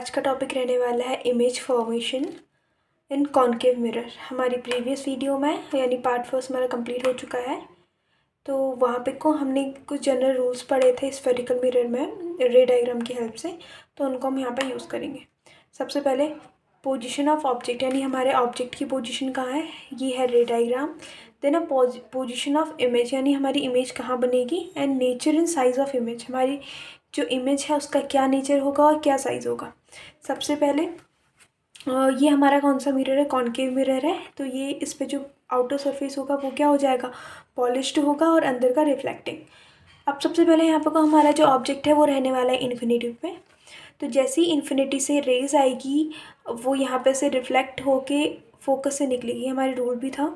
आज का टॉपिक रहने वाला है इमेज फॉर्मेशन इन कॉनकेव मिरर। हमारी प्रीवियस वीडियो में यानी पार्ट फर्स्ट हमारा कंप्लीट हो चुका है। तो वहाँ पे हमने कुछ जनरल रूल्स पढ़े थे स्फेरिकल मिरर में रे डायग्राम की हेल्प से, तो उनको हम यहाँ पे यूज़ करेंगे। सबसे पहले पोजीशन ऑफ ऑब्जेक्ट, यानी हमारे ऑब्जेक्ट की पोजीशन कहाँ है, ये है ray diagram. Then a position of image, यानी हमारी इमेज कहाँ बनेगी। And nature and size of image, हमारी जो इमेज है उसका क्या नेचर होगा और क्या साइज़ होगा। सबसे पहले ये हमारा कौन सा मिरर है, कॉनकेव मिरर है। तो ये इस पे जो आउटर सरफेस होगा वो क्या हो जाएगा, पॉलिश्ड होगा और अंदर का रिफ्लेक्टिंग। अब सबसे पहले यहाँ पे हमारा जो ऑब्जेक्ट है वो रहने वाला है इन्फिनिटी पे। तो जैसे ही इन्फिनिटी से रेज आएगी वो यहाँ पे से रिफ्लेक्ट होके फोकस से निकलेगी। हमारे रूल भी था,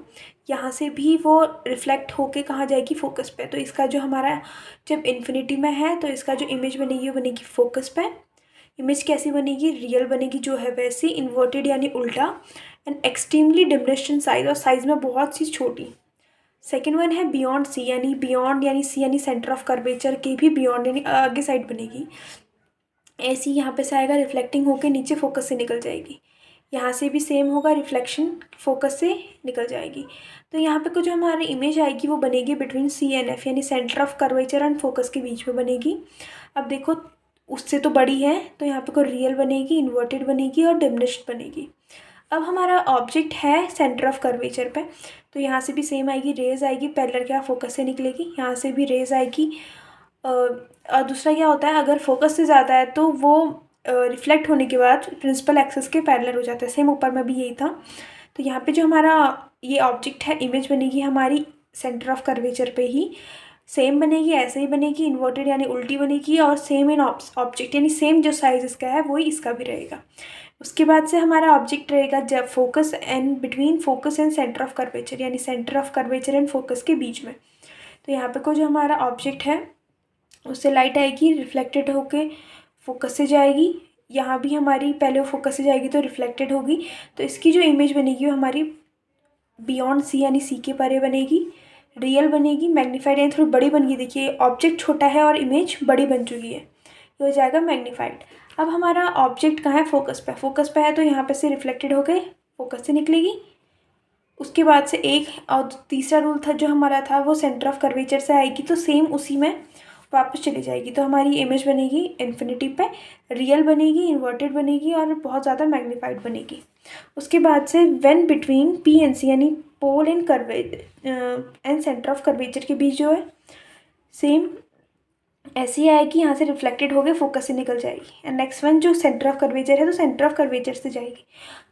यहाँ से भी वो रिफ्लेक्ट होके कहाँ जाएगी, फोकस पे। तो इसका जो हमारा जब इन्फिनिटी में है तो इसका जो इमेज बनेगी वो बनेगी फोकस पे। इमेज कैसी बनेगी, रियल बनेगी जो है वैसी, इन्वर्टेड यानी उल्टा, and extremely diminished in size, और साइज में बहुत सी छोटी। सेकेंड वन है बियॉन्ड सी, यानी बियॉन्ड यानी सी यानी सेंटर ऑफ कर्वेचर के भी बियॉन्ड यानी आगे साइड बनेगी। ऐसी यहाँ पे से आएगा, रिफ्लेक्टिंग होके नीचे फोकस से निकल जाएगी। यहाँ से भी सेम होगा, रिफ्लेक्शन फोकस से निकल जाएगी। तो यहाँ पे कुछ हमारी इमेज आएगी वो बनेगी बिटवीन सी एंड एफ, यानी centre of curvature and focus के बीच में बनेगी। अब देखो उससे तो बड़ी है, तो यहाँ पे कोई रियल बनेगी, इन्वर्टेड बनेगी और डिमिनिश्ड बनेगी। अब हमारा ऑब्जेक्ट है सेंटर ऑफ कर्वेचर पे, तो यहाँ से भी सेम आएगी, रेज आएगी, पैरेलल क्या फोकस से निकलेगी। यहाँ से भी रेज आएगी। और दूसरा क्या होता है, अगर फोकस से ज़्यादा है तो वो रिफ्लेक्ट होने के बाद प्रिंसिपल एक्सिस के पैरेलल हो जाता है। सेम ऊपर में भी यही था। तो यहाँ पे जो हमारा ये ऑब्जेक्ट है, इमेज बनेगी हमारी सेंटर ऑफ कर्वेचर पे ही, सेम बनेगी, ऐसे ही बनेगी, इन्वर्टेड यानी उल्टी बनेगी, और सेम इन ऑब्जेक्ट यानी सेम जो साइज इसका है वही इसका भी रहेगा। उसके बाद से हमारा ऑब्जेक्ट रहेगा जब focus and between focus and centre of curvature, यानी centre of curvature and focus के बीच में। तो यहाँ पे को जो हमारा ऑब्जेक्ट है उससे लाइट आएगी, रिफ्लेक्टेड होके फोकस से जाएगी। यहाँ भी हमारी पहले वो फोकस से जाएगी तो रिफ्लेक्टेड होगी। तो इसकी जो इमेज बनेगी वो हमारी बियॉन्ड सी यानी सी के परे बनेगी, रियल बनेगी, मैग्नीफाइड यानी थोड़ी बड़ी बन गई। देखिए ऑब्जेक्ट छोटा है और इमेज बड़ी बन चुकी है, ये हो जाएगा मैग्नीफाइड। अब हमारा ऑब्जेक्ट कहाँ है, फोकस पे है, तो यहाँ पे से रिफ्लेक्टेड होकर फोकस से निकलेगी। उसके बाद से एक और तीसरा रूल था जो हमारा था, वो सेंटर ऑफ कर्वेचर से आएगी तो सेम उसी में वापस चली जाएगी। तो हमारी इमेज बनेगी इन्फिनिटी पे, रियल बनेगी, इन्वर्टेड बनेगी और बहुत ज़्यादा मैग्नीफाइड बनेगी। उसके बाद से when between P and C, यानी pole and and centre of curvature के बीच जो है सेम ऐसी आएगी, यहाँ से रिफ्लेक्टेड होकर फोकस से निकल जाएगी। एंड नेक्स्ट वन जो सेंटर ऑफ कर्वेचर है तो सेंटर ऑफ कर्वेचर से जाएगी।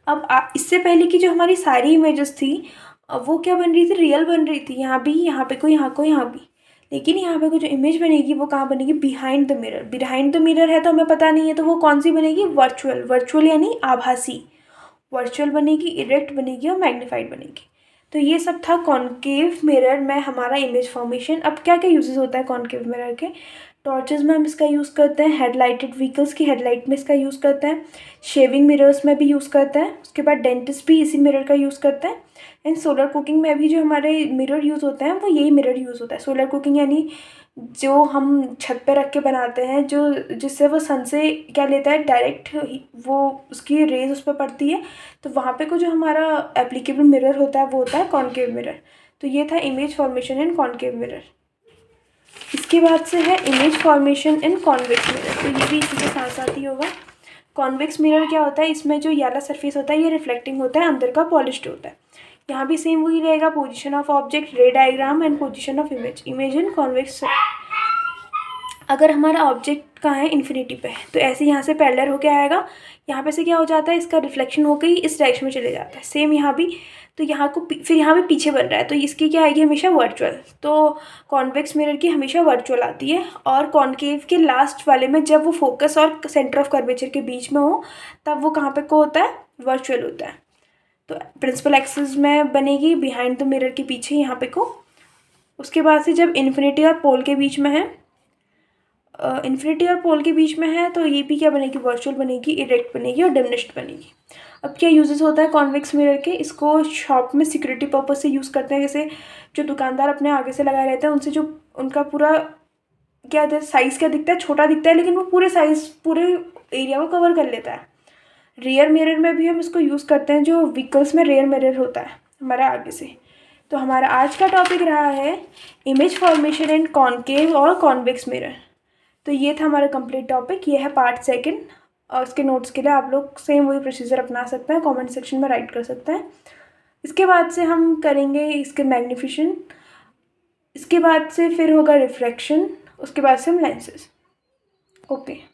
अब इससे पहले की जो हमारी सारी इमेजेस थी वो क्या बन रही थी, रियल बन रही थी। यहाँ भी, यहाँ पे को, यहाँ को, यहाँ भी। लेकिन यहाँ पे जो इमेज बनेगी वो कहाँ बनेगी, behind the mirror. Behind the mirror है तो हमें पता नहीं है, तो वो कौन सी बनेगी, वर्चुअल यानी आभासी। वर्चुअल बनेगी, इरेक्ट बनेगी और मैग्नीफाइड बनेगी। तो ये सब था कॉनकेव मिरर में हमारा इमेज फॉर्मेशन। अब क्या क्या यूजेस होता है कॉनकेव मिरर के, टॉर्चेस में हम इसका यूज़ करते हैं, हेडलाइटेड व्हीकल्स की हेडलाइट में इसका यूज़ करते हैं, शेविंग मिरर्स में भी यूज़ करते हैं। उसके बाद डेंटिस्ट भी इसी मिरर का यूज़ करते हैं। एंड सोलर कुकिंग में भी जो हमारे मिरर यूज़ होते हैं वो यही मिरर यूज़ होता है। सोलर कुकिंग यानी जो हम छत पे रख के बनाते हैं, जो जिससे वो सन से क्या लेता है, डायरेक्ट वो उसकी रेज उस पर पड़ती है। तो वहाँ पे को जो हमारा एप्लीकेबल मिरर होता है वो होता है कॉनकेव मिरर। तो ये था इमेज फॉर्मेशन इन कॉनकेव मिरर। इसके बाद से है इमेज फॉर्मेशन इन कॉन्वेक्स मिरर। तो ये भी इसी के साथ साथ ही होगा। कॉन्वेक्स मिरर क्या होता है, इसमें जो येलो सरफेस होता है ये रिफ्लेक्टिंग होता है, अंदर का पॉलिश्ड होता है। यहाँ भी सेम वही रहेगा, पोजीशन ऑफ ऑब्जेक्ट, रे diagram and position of image in convex. अगर हमारा ऑब्जेक्ट कहाँ है, इन्फिनिटी पे है, तो ऐसे यहाँ से पैरेलल होके आएगा। यहाँ पे से क्या हो जाता है, इसका रिफ्लेक्शन होकर ही इस डायरेक्शन में चले जाता है। सेम यहाँ भी, तो यहाँ को फिर यहाँ पे पीछे बन रहा है, तो इसकी क्या आएगी, हमेशा वर्चुअल। तो कॉन्वेक्स मिरर की हमेशा वर्चुअल आती है। और कॉनकेव के लास्ट वाले में जब वो फोकस और सेंटर ऑफ कर्वेचर के बीच में हो तब वो कहाँ पे को होता है, वर्चुअल होता है। तो प्रिंसिपल एक्सिस में बनेगी बिहाइंड द मिरर के पीछे यहाँ पे को। उसके बाद से जब इन्फिनिटी और पोल के बीच में है, इन्फिनिटी और पोल के बीच में है, तो ये भी क्या बनेगी, वर्चुअल बनेगी, इरेक्ट बनेगी और डिमिनिश्ड बनेगी। अब क्या यूजेस होता है कॉन्वेक्स मिरर के, इसको शॉप में सिक्योरिटी पर्पज से यूज़ करते हैं। जैसे जो दुकानदार अपने आगे से लगाए रहते हैं उनसे जो उनका पूरा क्या साइज़ क्या दिखता है, छोटा दिखता है, लेकिन वो पूरे साइज़ पूरे एरिया को कवर कर लेता है। रियर मिरर में भी हम इसको यूज़ करते हैं, जो व्हीकल्स में रियर मिरर होता है हमारा आगे से। तो हमारा आज का टॉपिक रहा है इमेज फॉर्मेशन इन कॉनकेव और कॉन्वेक्स मिरर। तो ये था हमारा कंप्लीट टॉपिक, ये है पार्ट सेकंड। और उसके नोट्स के लिए आप लोग सेम वही प्रोसीजर अपना सकते हैं, कमेंट सेक्शन में राइट कर सकते हैं। इसके बाद से हम करेंगे इसके मैग्नीफिकेशन, इसके बाद से फिर होगा रिफ्रैक्शन, उसके बाद से हम लेंसेज। ओके।